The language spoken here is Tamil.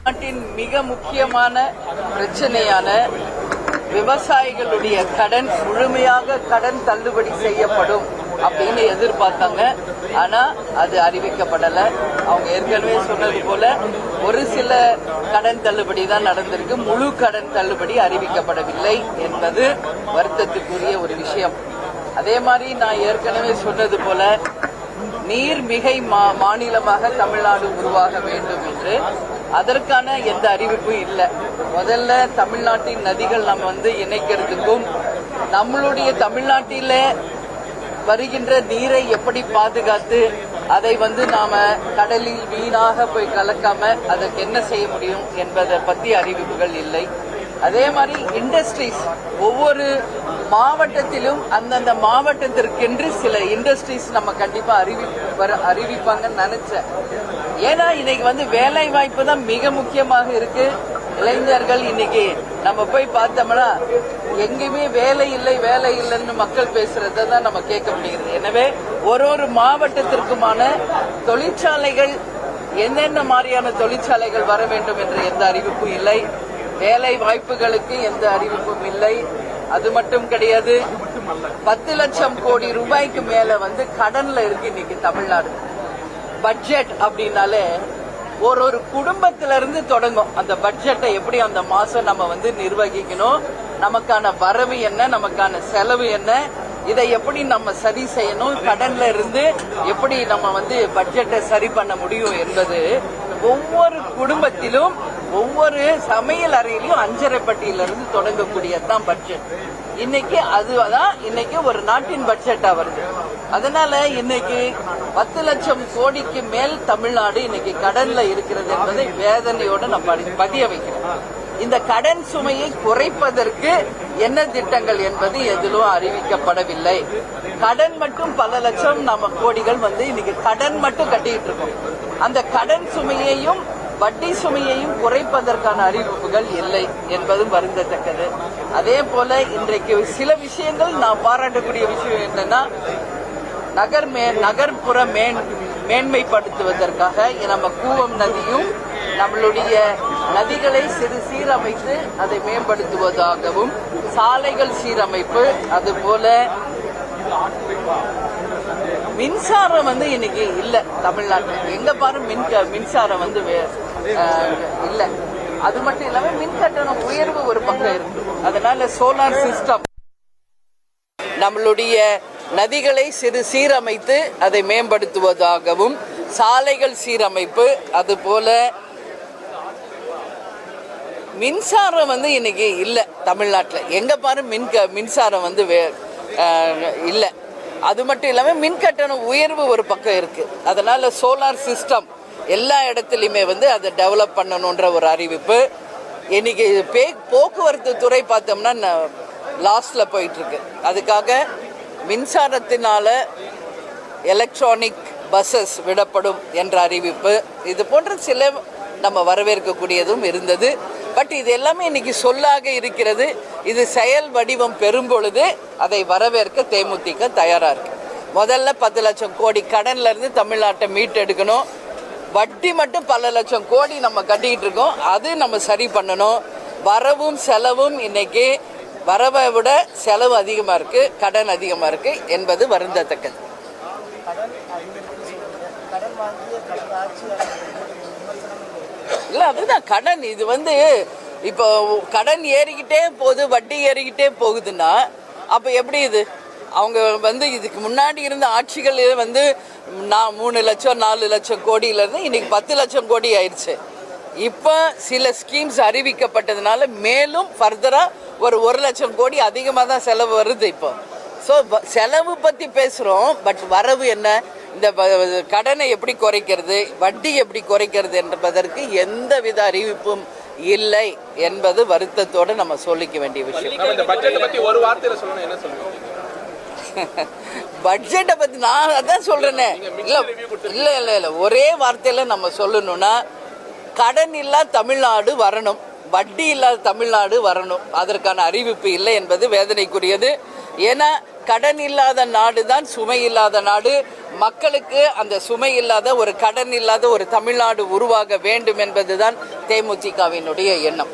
நாட்டின் மிக முக்கியமான பிரச்சனையான விவசாயிகளுடைய கடன் முழுமையாக கடன் தள்ளுபடி செய்யப்படும் அப்படின்னு எதிர்பார்த்தாங்க. ஆனா அது அறிவிக்கப்படல. அவங்க ஏற்கனவே சொன்னது போல ஒரு சில கடன் தள்ளுபடி தான் நடந்திருக்கு. முழு கடன் தள்ளுபடி அறிவிக்கப்படவில்லை என்பது வருத்தத்துக்குரிய ஒரு விஷயம். அதே மாதிரி நான் ஏற்கனவே சொன்னது போல நீர் மிகை மாநிலமாக தமிழ்நாடு உருவாக வேண்டும் என்று அதற்கான எந்த அறிவிப்பும் இல்லை. முதல்ல தமிழ்நாட்டின் நதிகள் நம்ம இணைக்கிறதுக்கும் நம்மளுடைய தமிழ்நாட்டில வருகின்ற நீரை எப்படி பாதுகாத்து அதை நாம கடலில் வீணாக போய் கலக்காம அதற்கு என்ன செய்ய முடியும் என்பதை பத்தி அறிவிப்புகள் இல்லை. அதே மாதிரி இண்டஸ்ட்ரீஸ் ஒவ்வொரு மாவட்டத்திலும் அந்தந்த மாவட்டத்திற்கென்று சில இண்டஸ்ட்ரீஸ் நம்ம கண்டிப்பா அறிவிப்பாங்கன்னு நினைச்சேன். ஏன்னா இன்னைக்கு வேலை வாய்ப்பு தான் மிக முக்கியமாக இருக்கு. இளைஞர்கள் இன்னைக்கு நம்ம போய் பார்த்தோம்னா எங்கேயுமே வேலை இல்லைன்னு மக்கள் பேசுறத தான் நம்ம கேட்க முடியுது. எனவே ஒரு மாவட்டத்திற்குமான தொழிற்சாலைகள் என்னென்ன மாதிரியான தொழிற்சாலைகள் வர வேண்டும் என்ற எந்த அறிவிப்பும் இல்லை. வேலை வாய்ப்புகளுக்கு எந்த அறிவிப்பும் இல்லை. அது மட்டும் கிடையாது, 10 லட்சம் கோடி ரூபாய்க்கு மேல கடன்ல இருக்கு இன்னைக்கு தமிழ்நாடு. பட்ஜெட் அப்படின்னாலே ஒரு குடும்பத்திலிருந்து தொடங்கும். அந்த பட்ஜெட்டை எப்படி அந்த மாசம் நம்ம நிர்வகிக்கணும், நமக்கான வரவு என்ன, நமக்கான செலவு என்ன, இதை எப்படி நம்ம சரி செய்யணும், கடன்ல இருந்து எப்படி நம்ம பட்ஜெட்டை சரி பண்ண முடியும் என்பது ஒவ்வொரு குடும்பத்திலும் ஒவ்வொரு சமையல் அறையிலும் அஞ்சரை பட்டியிலிருந்து தொடங்கக்கூடியதான் பட்ஜெட். இன்னைக்கு அதுதான் இன்னைக்கு ஒரு நாட்டின் பட்ஜெட்டா வருது. அதனால இன்னைக்கு 10 லட்சம் கோடிக்கு மேல் தமிழ்நாடு இன்னைக்கு கடன்ல இருக்கிறது என்பதை வேதனையோடு நம்ம பதிய வைக்கிறோம். இந்த கடன் சுமையை குறைப்பதற்கு என்ன திட்டங்கள் என்பது எதிலும் அறிவிக்கப்படவில்லை. கடன் மட்டும் பல லட்சம் நம்ம கோடிகள் இன்னைக்கு கடன் மட்டும் கட்டிட்டு இருக்கோம். அந்த கடன் சுமையையும் வட்டி சுமையையும் குறைப்பதற்கான அறிவிப்புகள் இல்லை என்பதும் வருந்தத்தக்கது. அதே போல இன்றைக்கு சில விஷயங்கள் நான் பாராட்டக்கூடிய விஷயம் என்னன்னா, நகர்ப்புற மேன்மைப்படுத்துவதற்காக நம்ம கூவம் நதியும் நம்மளுடைய நதிகளை சீரமைத்து அதை மேம்படுத்துவதாகவும், சாலைகள் சீரமைப்பு, அதுபோல மின்சாரம் இன்னைக்கு இல்ல தமிழ்நாட்டில். எங்க பாரு மின்சாரம் இல்ல. அது மட்டும் இல்லாம மின் கட்டணம் உயர்வு ஒரு பக்கம் இருக்கு. அதனால சோலார் சிஸ்டம் நம்மளுடைய நதிகளை சீரமைத்து அதை மேம்படுத்துவதாகவும், சாலைகள் சீரமைப்பு, அதுபோல மின்சாரம் இன்னைக்கு இல்ல தமிழ்நாட்டில். எங்க பாரு மின்சாரம் இல்ல. அது மட்டும் இல்லாம மின் கட்டணம் உயர்வு ஒரு பக்கம் இருக்கு. அதனால சோலார் சிஸ்டம் எல்லா இடத்துலையுமே அதை டெவலப் பண்ணணுன்ற ஒரு அறிவிப்பு. இன்னைக்கு போக்குவரத்து துறை பார்த்தோம்னா லாஸ்ட்ல போயிட்டு இருக்கு. அதுக்காக மின்சாரத்தினால எலக்ட்ரானிக் பஸ்ஸஸ் விடப்படும் என்ற அறிவிப்பு, இது போன்ற சில நம்ம வரவேற்கக்கூடியதும் இருந்தது. பட் இது எல்லாமே இன்னைக்கு சொல்லாக இருக்கிறது. இது செயல் வடிவம் பெறும் பொழுது அதை வரவேற்க தேமுதிக தயாரா இருக்கு. முதல்ல 10 லட்சம் கோடி கடன்ல இருந்து தமிழ்நாட்டை மீட்டெடுக்கணும். வட்டி மட்டும் பல லட்சம் கோடி நம்ம கட்டிக்கிட்டு இருக்கோம். அது நம்ம சரி பண்ணணும். வரவும் செலவும் இன்னைக்கு வரவை விட செலவு அதிகமா இருக்கு, கடன் அதிகமா இருக்கு என்பது வருந்தத்தக்கது. இல்ல, அதுதான் கடன். இது இப்போ கடன் ஏறிக்கிட்டே போகுது, வட்டி ஏறிக்கிட்டே போகுதுன்னா அப்ப எப்படி இது? அவங்க இதுக்கு முன்னாடி இருந்த ஆட்சிகள் 3 லட்சம் 4 லட்சம் கோடியில இருந்து இன்னைக்கு 10 லட்சம் கோடி ஆயிடுச்சு. இப்ப சில ஸ்கீம்ஸ் அறிவிக்கப்பட்டதுனால மேலும் ஃபர்தரா ஒரு 1 லட்சம் கோடி அதிகமாக தான் செலவு வருது இப்போ. ஸோ செலவு பத்தி பேசுறோம். பட் வரவு என்ன? இந்த கடனை எப்படி குறைக்கிறது, வட்டி எப்படி குறைக்கிறது என்பதற்கு எந்தவித அறிவிப்பும் இல்லை என்பது வருத்தத்தோடு நம்ம சொல்லிக்க வேண்டிய விஷயம். பட்ஜெட்டை பத்தி நான் அதான் சொல்றேனே. இல்ல ஒரே வார்த்தையில நம்ம சொல்லணும்னா, கடன் இல்லா தமிழ்நாடு வரணும், வட்டி இல்லாத தமிழ்நாடு வரணும். அதற்கான அறிவிப்பு இல்லை என்பது வேதனைக்குரியது. ஏன்னா கடன் இல்லாத நாடு தான் சுமை இல்லாத நாடு, மக்களுக்கு அந்த சுமை இல்லாத ஒரு கடன் இல்லாத ஒரு தமிழ்நாடு உருவாக வேண்டும் என்பதுதான் தேமுதிகவினுடைய எண்ணம்.